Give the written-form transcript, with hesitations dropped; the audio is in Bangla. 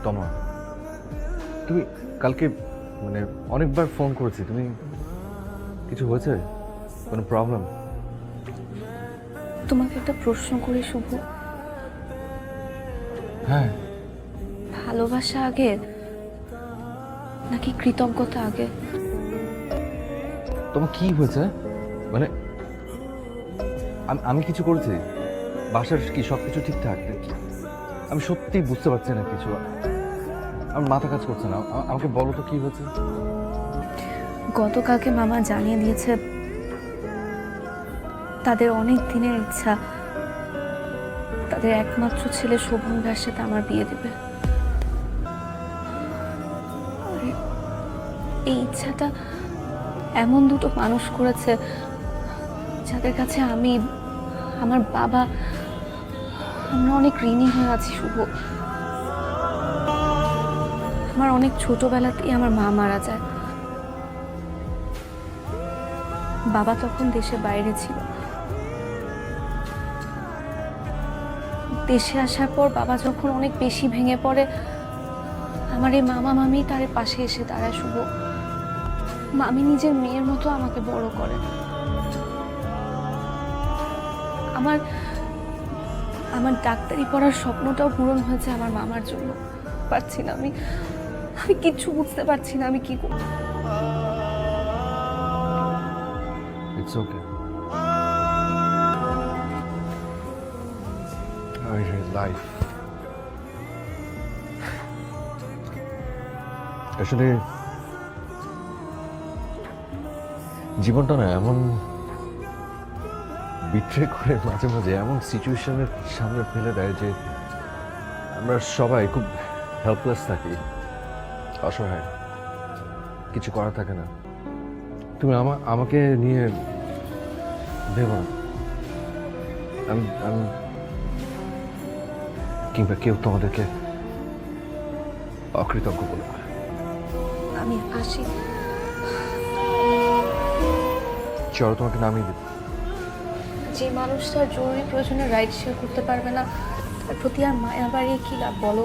তমা, তুমি কালকে মানে অনেকবার ফোন করেছি, তুমি কিছু হয়েছে? কোনো প্রবলেম? তোমাকে একটা প্রশ্ন করি শুভ, হ্যাঁ। ভালোবাসা আগে নাকি কৃতজ্ঞতা আগে? তোমার কি হয়েছে? মানে আমি কিছু করেছি? বাসার কি সবকিছু ঠিকঠাক নাকি? আমি সত্যি বুঝতে পারছি না কিছু, আমার মাথা কাজ করছে না। আমাকে বলো তো কি হয়েছে। গতকালকে মামা জানিয়ে দিয়েছে তাদের অনেক দিনের ইচ্ছা তাদের একমাত্র ছেলে শোভন ভাইয়ের সাথে আমার বিয়ে দেবে। আর এই ইচ্ছাটা এমন দুটো মানুষ করেছে যাদের কাছে আমি, আমার বাবা, আমরা অনেক ঋণী হয়ে আছি শুভ। আমার অনেক ছোটবেলাতেই আমার মা মারা যায়। বাবা তখন দেশের বাইরে ছিল। দেশে আসার পর বাবা যখন অনেক বেশি ভেঙে পড়ে, আমার এই মামা মামি তার পাশে এসে দাঁড়ায় শুভ। মামি নিজের মেয়ের মতো আমাকে বড় করে। আমার আমার ডাক্তারি পড়ার স্বপ্নটাও পূরণ হয়েছে আমার মামার জন্য। পারছি না, আমি আমি কিচ্ছু বুঝতে পারছি না আমি কি করব। It's okay. লাইফ আসলে জীবনটা না এমন বিট্রে করে মাঝে মাঝে এমন সিচুয়েশনের সামনে ফেলে দেয় যে আমরা সবাই খুব হেল্পলেস থাকি, অসহায়, কিছু করা থাকে না। তুমি আমাকে নিয়ে ভেবো না, আমি আমি কিংবা কেউ তোমাদেরকে অকৃতজ্ঞ বলবো না। আমি আসি। চলো তোমাকে নামিয়ে দেবো। যে মানুষটার জরুরি প্রয়োজনে রাইড শেয়ার করতে পারবে না, তার প্রতি আর মায়া বাড়িয়ে কি লাভ বলো?